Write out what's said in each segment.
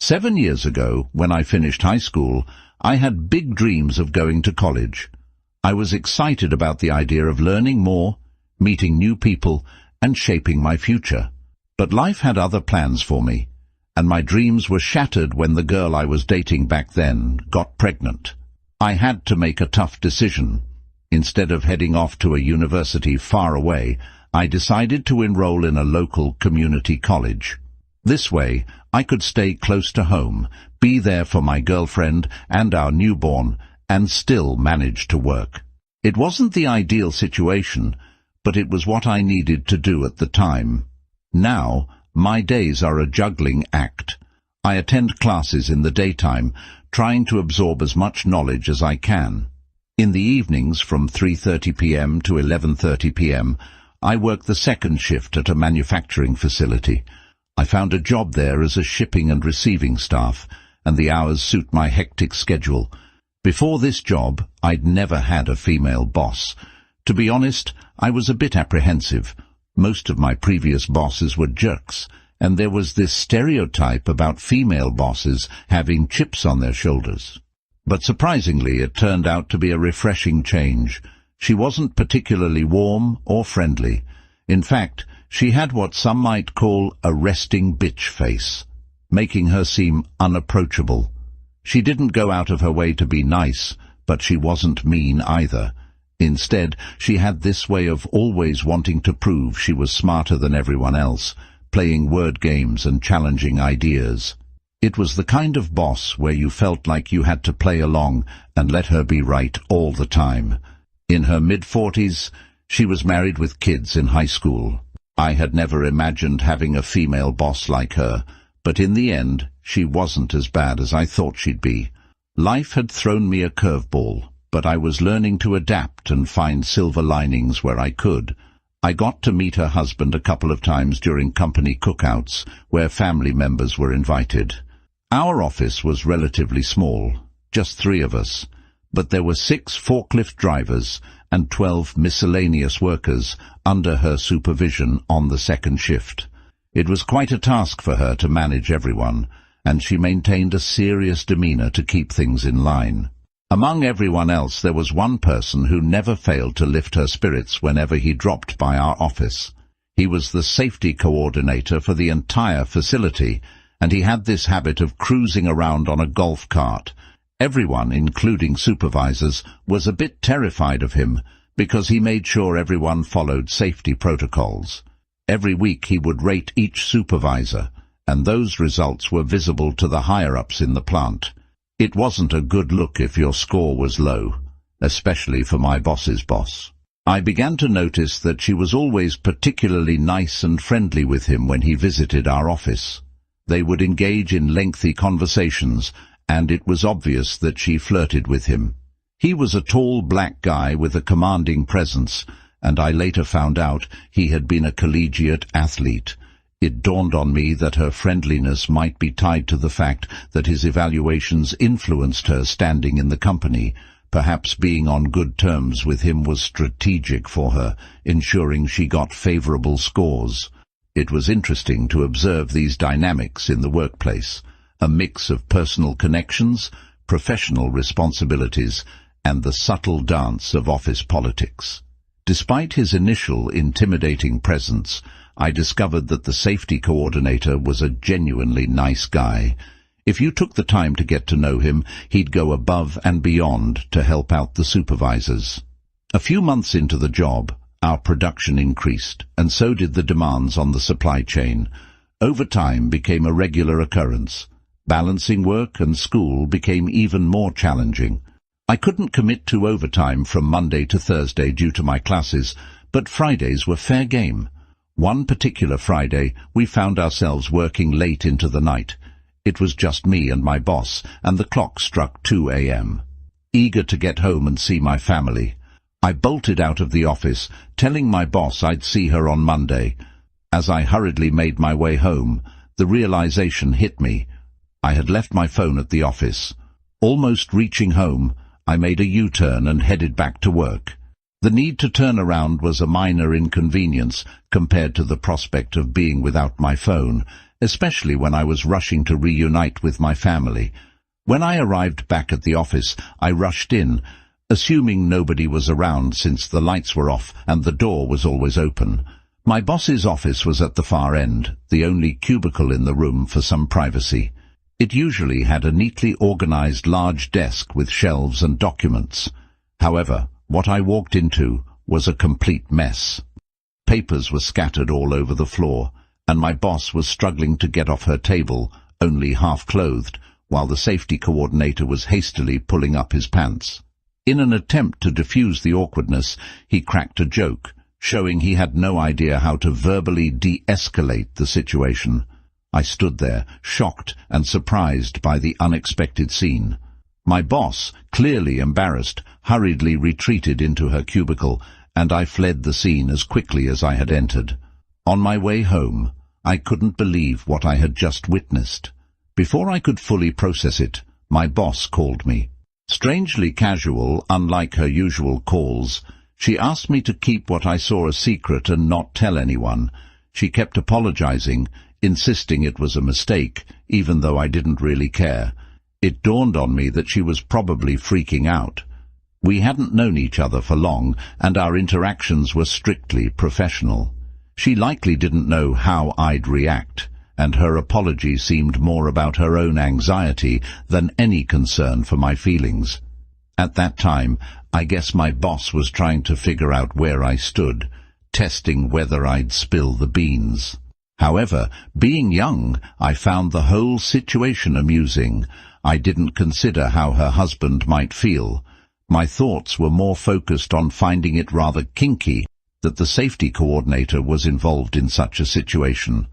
7 years ago, when I finished high school, I had big dreams of going to college. I was excited about the idea of learning more, meeting new people, and shaping my future. But life had other plans for me, and my dreams were shattered when the girl I was dating back then got pregnant. I had to make a tough decision. Instead of heading off to a university far away, I decided to enroll in a local community college. This way, I could stay close to home, be there for my girlfriend and our newborn, and still manage to work. It wasn't the ideal situation, but it was what I needed to do at the time. Now, my days are a juggling act. I attend classes in the daytime, trying to absorb as much knowledge as I can. In the evenings, from 3:30 p.m. to 11:30 p.m., I work the second shift at a manufacturing facility. I found a job there as a shipping and receiving staff, and the hours suit my hectic schedule. Before this job, I'd never had a female boss. To be honest, I was a bit apprehensive. Most of my previous bosses were jerks, and there was this stereotype about female bosses having chips on their shoulders. But surprisingly, it turned out to be a refreshing change. She wasn't particularly warm or friendly. In fact, she had what some might call a resting bitch face, making her seem unapproachable. She didn't go out of her way to be nice, but she wasn't mean either. Instead, she had this way of always wanting to prove she was smarter than everyone else, playing word games and challenging ideas. It was the kind of boss where you felt like you had to play along and let her be right all the time. In her mid-40s, she was married with kids in high school. I had never imagined having a female boss like her, but in the end, she wasn't as bad as I thought she'd be. Life had thrown me a curveball, but I was learning to adapt and find silver linings where I could. I got to meet her husband a couple of times during company cookouts, where family members were invited. Our office was relatively small, just 3 of us, but there were 6 forklift drivers and 12 miscellaneous workers under her supervision on the second shift. It was quite a task for her to manage everyone, and she maintained a serious demeanor to keep things in line. Among everyone else, there was one person who never failed to lift her spirits whenever he dropped by our office. He was the safety coordinator for the entire facility, and he had this habit of cruising around on a golf cart. Everyone, including supervisors, was a bit terrified of him because he made sure everyone followed safety protocols. Every week he would rate each supervisor, and those results were visible to the higher-ups in the plant. It wasn't a good look if your score was low, especially for my boss's boss. I began to notice that she was always particularly nice and friendly with him when he visited our office. They would engage in lengthy conversations, and it was obvious that she flirted with him. He was a tall black guy with a commanding presence, and I later found out he had been a collegiate athlete. It dawned on me that her friendliness might be tied to the fact that his evaluations influenced her standing in the company. Perhaps being on good terms with him was strategic for her, ensuring she got favorable scores. It was interesting to observe these dynamics in the workplace, a mix of personal connections, professional responsibilities, and the subtle dance of office politics. Despite his initial intimidating presence, I discovered that the safety coordinator was a genuinely nice guy. If you took the time to get to know him, he'd go above and beyond to help out the supervisors. A few months into the job, our production increased, and so did the demands on the supply chain. Overtime became a regular occurrence. Balancing work and school became even more challenging. I couldn't commit to overtime from Monday to Thursday due to my classes, but Fridays were fair game. One particular Friday, we found ourselves working late into the night. It was just me and my boss, and the clock struck 2 a.m. Eager to get home and see my family, I bolted out of the office, telling my boss I'd see her on Monday. As I hurriedly made my way home, the realization hit me. I had left my phone at the office. Almost reaching home, I made a U-turn and headed back to work. The need to turn around was a minor inconvenience compared to the prospect of being without my phone, especially when I was rushing to reunite with my family. When I arrived back at the office, I rushed in, assuming nobody was around since the lights were off and the door was always open. My boss's office was at the far end, the only cubicle in the room for some privacy. It usually had a neatly organized large desk with shelves and documents. However, what I walked into was a complete mess. Papers were scattered all over the floor, and my boss was struggling to get off her table, only half-clothed, while the safety coordinator was hastily pulling up his pants. In an attempt to diffuse the awkwardness, he cracked a joke, showing he had no idea how to verbally de-escalate the situation. I stood there, shocked and surprised by the unexpected scene. My boss, clearly embarrassed, hurriedly retreated into her cubicle, and I fled the scene as quickly as I had entered. On my way home, I couldn't believe what I had just witnessed. Before I could fully process it, my boss called me. Strangely casual, unlike her usual calls, she asked me to keep what I saw a secret and not tell anyone. She kept apologizing, insisting it was a mistake, even though I didn't really care. It dawned on me that she was probably freaking out. We hadn't known each other for long, and our interactions were strictly professional. She likely didn't know how I'd react, and her apology seemed more about her own anxiety than any concern for my feelings. At that time, I guess my boss was trying to figure out where I stood, testing whether I'd spill the beans. However, being young, I found the whole situation amusing. I didn't consider how her husband might feel. My thoughts were more focused on finding it rather kinky that the safety coordinator was involved in such a situation.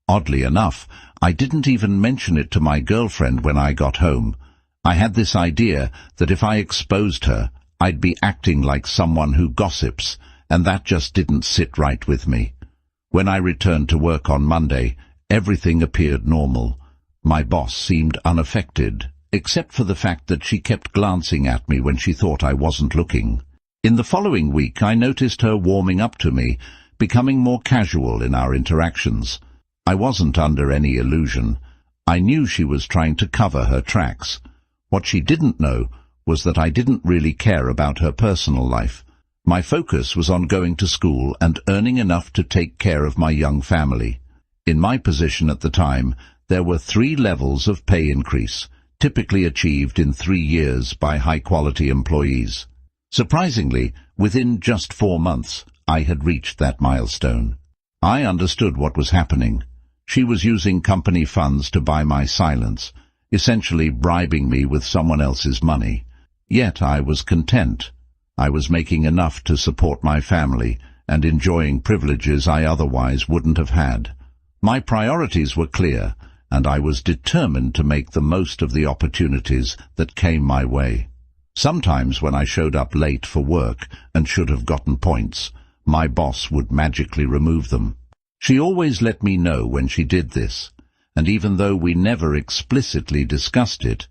Oddly enough, I didn't even mention it to my girlfriend when I got home. I had this idea that if I exposed her, I'd be acting like someone who gossips, and that just didn't sit right with me. When I returned to work on Monday, everything appeared normal. My boss seemed unaffected, except for the fact that she kept glancing at me when she thought I wasn't looking. In the following week, I noticed her warming up to me, becoming more casual in our interactions. I wasn't under any illusion. I knew she was trying to cover her tracks. What she didn't know was that I didn't really care about her personal life. My focus was on going to school and earning enough to take care of my young family. In my position at the time, there were 3 levels of pay increase, typically achieved in 3 years by high-quality employees. Surprisingly, within just 4 months, I had reached that milestone. I understood what was happening. She was using company funds to buy my silence, essentially bribing me with someone else's money. Yet I was content. I was making enough to support my family and enjoying privileges I otherwise wouldn't have had. My priorities were clear, and I was determined to make the most of the opportunities that came my way. Sometimes when I showed up late for work and should have gotten points, my boss would magically remove them. She always let me know when she did this, and even though we never explicitly discussed it,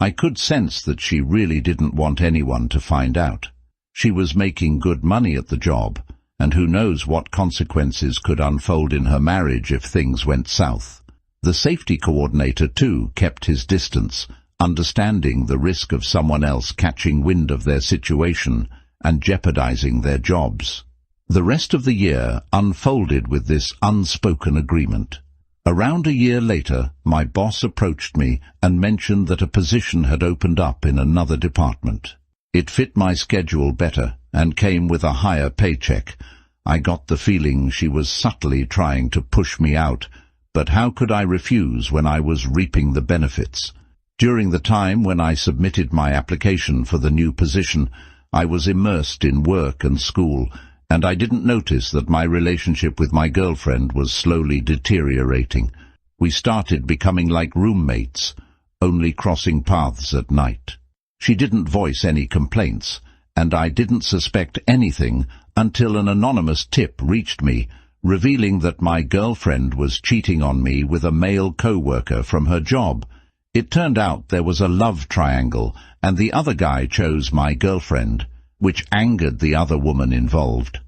I could sense that she really didn't want anyone to find out. She was making good money at the job, and who knows what consequences could unfold in her marriage if things went south. The safety coordinator, too, kept his distance, understanding the risk of someone else catching wind of their situation and jeopardizing their jobs. The rest of the year unfolded with this unspoken agreement. Around a year later, my boss approached me and mentioned that a position had opened up in another department. It fit my schedule better and came with a higher paycheck. I got the feeling she was subtly trying to push me out, but how could I refuse when I was reaping the benefits? During the time when I submitted my application for the new position, I was immersed in work and school, and I didn't notice that my relationship with my girlfriend was slowly deteriorating. We started becoming like roommates, only crossing paths at night. She didn't voice any complaints, and I didn't suspect anything until an anonymous tip reached me, revealing that my girlfriend was cheating on me with a male co-worker from her job. It turned out there was a love triangle, and the other guy chose my girlfriend, which angered the other woman involved.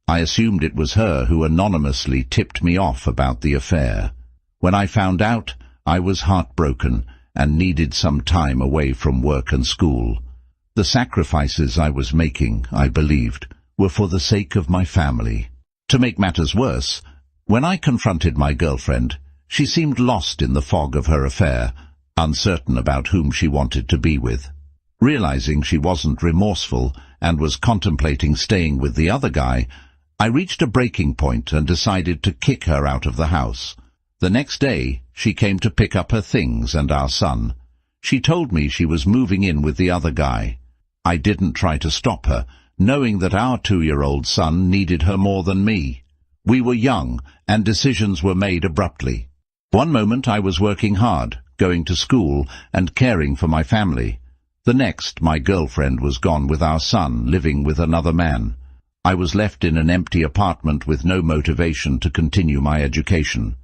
I assumed it was her who anonymously tipped me off about the affair. When I found out, I was heartbroken and needed some time away from work and school. The sacrifices I was making, I believed, were for the sake of my family. To make matters worse, when I confronted my girlfriend, she seemed lost in the fog of her affair, uncertain about whom she wanted to be with. Realizing she wasn't remorseful and was contemplating staying with the other guy, I reached a breaking point and decided to kick her out of the house. The next day, she came to pick up her things and our son. She told me she was moving in with the other guy. I didn't try to stop her, knowing that our 2-year-old son needed her more than me. We were young, and decisions were made abruptly. One moment I was working hard, going to school, and caring for my family. The next, my girlfriend was gone with our son, living with another man. I was left in an empty apartment with no motivation to continue my education.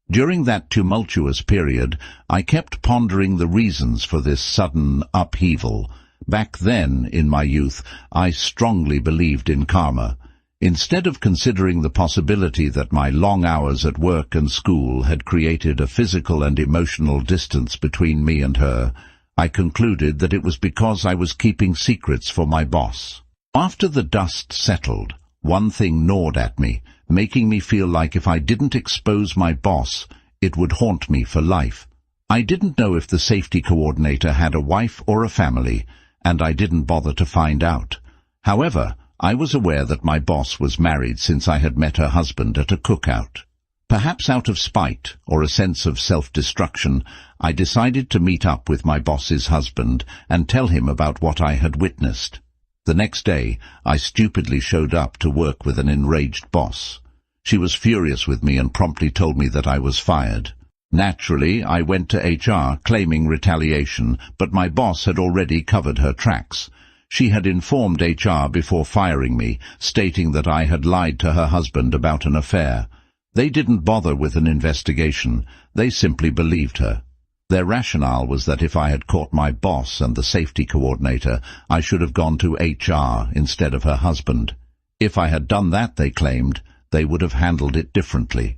During that tumultuous period, I kept pondering the reasons for this sudden upheaval. Back then, in my youth, I strongly believed in karma. Instead of considering the possibility that my long hours at work and school had created a physical and emotional distance between me and her, I concluded that it was because I was keeping secrets for my boss. After the dust settled, one thing gnawed at me, making me feel like if I didn't expose my boss, it would haunt me for life. I didn't know if the safety coordinator had a wife or a family, and I didn't bother to find out. However, I was aware that my boss was married since I had met her husband at a cookout. Perhaps out of spite or a sense of self-destruction, I decided to meet up with my boss's husband and tell him about what I had witnessed. The next day, I stupidly showed up to work with an enraged boss. She was furious with me and promptly told me that I was fired. Naturally, I went to HR claiming retaliation, but my boss had already covered her tracks. She had informed HR before firing me, stating that I had lied to her husband about an affair. They didn't bother with an investigation. They simply believed her. Their rationale was that if I had caught my boss and the safety coordinator, I should have gone to HR instead of her husband. If I had done that, they claimed, they would have handled it differently.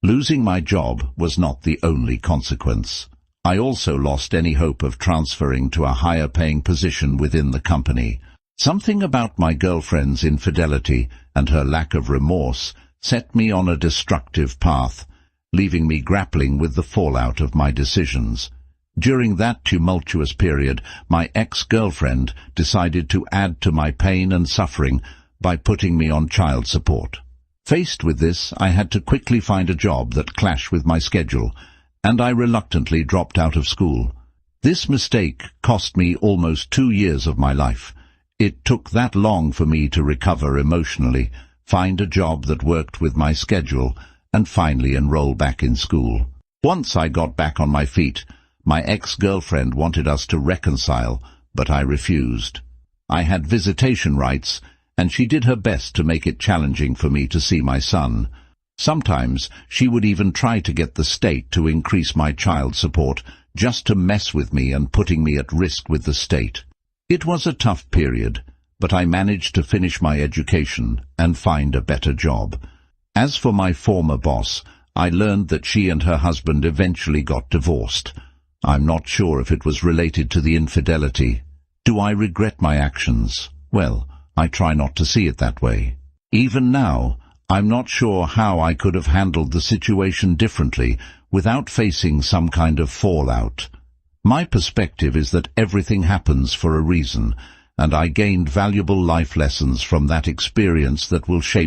Losing my job was not the only consequence. I also lost any hope of transferring to a higher-paying position within the company. Something about my girlfriend's infidelity and her lack of remorse set me on a destructive path, leaving me grappling with the fallout of my decisions. During that tumultuous period, my ex-girlfriend decided to add to my pain and suffering by putting me on child support. Faced with this, I had to quickly find a job that clashed with my schedule, and I reluctantly dropped out of school. This mistake cost me almost 2 years of my life. It took that long for me to recover emotionally, find a job that worked with my schedule, and finally enroll back in school. Once I got back on my feet, my ex-girlfriend wanted us to reconcile, but I refused. I had visitation rights, and she did her best to make it challenging for me to see my son. Sometimes she would even try to get the state to increase my child support, just to mess with me and putting me at risk with the state. It was a tough period, but I managed to finish my education and find a better job. As for my former boss, I learned that she and her husband eventually got divorced. I'm not sure if it was related to the infidelity. Do I regret my actions? Well, I try not to see it that way. Even now, I'm not sure how I could have handled the situation differently without facing some kind of fallout. My perspective is that everything happens for a reason, and I gained valuable life lessons from that experience that will shape